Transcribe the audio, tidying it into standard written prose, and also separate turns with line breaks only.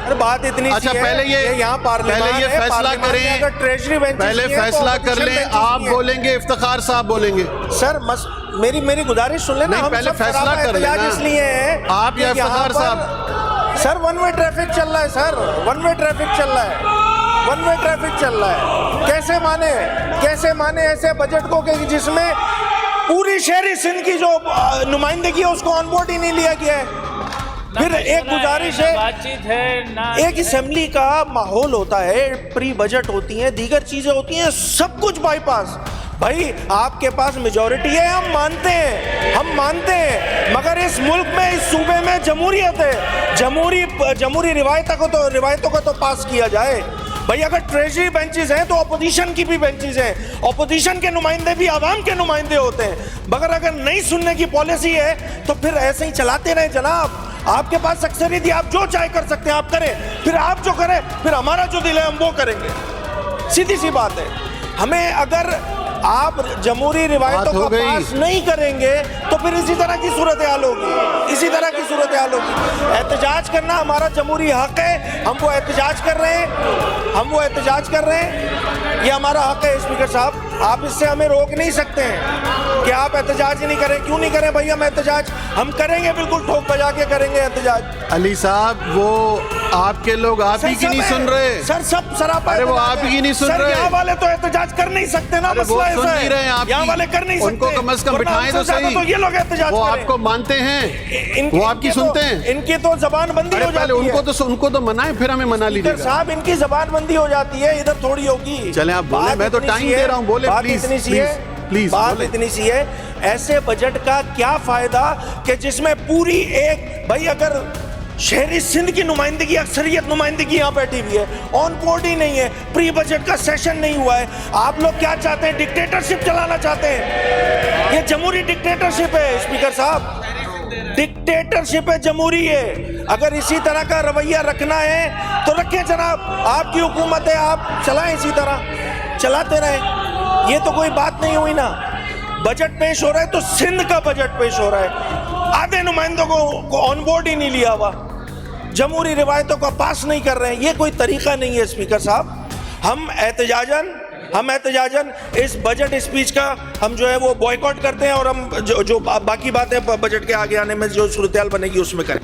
अरे बात इतनी
अच्छा,
सी है,
पहले ये
यहाँ
पहले ये फैसला करें,
ट्रेजरी बेंच
पहले फैसला कर लें। आप बोलेंगे, इफ्तिखार साहब बोलेंगे।
सर मेरी गुजारिश सुन लेना।
नहीं, पहले फैसला कर लेना।
इसलिए है
आप या इफ्तिखार साहब?
सर वन वे ट्रैफिक चल रहा है सर, वन वे ट्रैफिक चल रहा है, वन वे ट्रैफिक चल रहा है। कैसे माने ऐसे बजट को कि जिसमें पूरी शहरी सिंध की जो नुमाइंदगी है उसको ऑन बोर्ड ही नहीं लिया गया है। फिर एक गुजारिश है,
बातचीत है,
एक असेंबली का माहौल होता है, प्री बजट होती है, दीगर चीजें होती हैं, सब कुछ बाईपास। भाई आपके पास मेजॉरिटी है, हम मानते हैं, मगर इस मुल्क में, इस सूबे में जमहूरियत है, जमहूरी रिवायतों को तो पास किया जाए। भाई अगर ट्रेजरी बेंचेस हैं तो अपोजिशन की भी बेंचेस हैं, अपोजिशन के नुमाइंदे भी आवाम के नुमाइंदे होते हैं, मगर अगर नहीं सुनने की पॉलिसी है तो फिर ऐसे ही चलाते रहे जनाब। आपके पास अक्सरियत, आप जो चाहे कर सकते हैं, आप करें, फिर आप जो करें, फिर हमारा जो दिल है हम वो करेंगे। सीधी सी बात है। हमें अगर आप जमहूरी रिवायतों को पास नहीं करेंगे तो फिर इसी तरह की सूरत हाल होगी, इसी तरह की सूरत हाल होगी। एहतजाज करना हमारा जमहूरी हक है, हम वो एहतजाज कर रहे हैं, ये हमारा हक है। स्पीकर साहब, आप इससे हमें रोक नहीं सकते हैं कि आप एहतजाज ही नहीं करें। क्यों नहीं करें भाई? हम एहतजाज हम करेंगे, बिल्कुल ठोक बजा के करेंगे एहतजाज।
अली साहब, वो आपके लोग आप ही की नहीं सुन रहे
सर, सब सरापा।
अरे वो आप ही की नहीं सुन रहे।
यहाँ वाले तो एहतजाज कर नहीं सकते ना, मसला
सुन नहीं रहे हैं आप,
यहाँ वाले कर नहीं सकते।
उनको कम से कम बिठाएं तो सही।
तो ये लोग एहतजाज
वो
करें।
आपको मानते हैं, वो आपकी सुनते हैं।
इनकी तो जबानबंदी हो जाती है।
उनको तो मनाएं, फिर हमें मना लीजिए साहब।
इनकी जबानबंदी हो जाती है, इधर थोड़ी होगी।
चले आप बोले, मैं तो टाइम दे रहा हूँ, बोले प्लीज।
बात इतनी सी है, ऐसे बजट का क्या फायदा कि जिसमें पूरी एक, भाई अगर शहरी सिंध की नुमाइंदगी, अक्सरियत नुमाइंदगी यहाँ बैठी हुई है, ऑन बोर्ड ही नहीं है, प्री बजट का सेशन नहीं हुआ है। आप लोग क्या चाहते हैं? डिक्टेटरशिप चलाना चाहते हैं। ये जमहूरी डिक्टेटरशिप है स्पीकर साहब, डिक्टेटरशिप है, जमहूरी है। अगर इसी तरह का रवैया रखना है तो रखें जनाब, आपकी हुकूमत है, आप चलाएं, इसी तरह चलाते रहें। ये तो कोई बात नहीं हुई ना। बजट पेश हो रहा है तो सिंध का बजट पेश हो रहा है, आधे नुमाइंदों को ऑन बोर्ड ही नहीं लिया हुआ, जमहूरी रिवायतों को पास नहीं कर रहे हैं। ये कोई तरीका नहीं है स्पीकर साहब। हम एहतजाजन इस बजट स्पीच का हम जो है वो बॉयकॉट करते हैं, और हम जो बाकी बातें बजट के आगे आने में जो सूरत हाल बनेगी उसमें करें।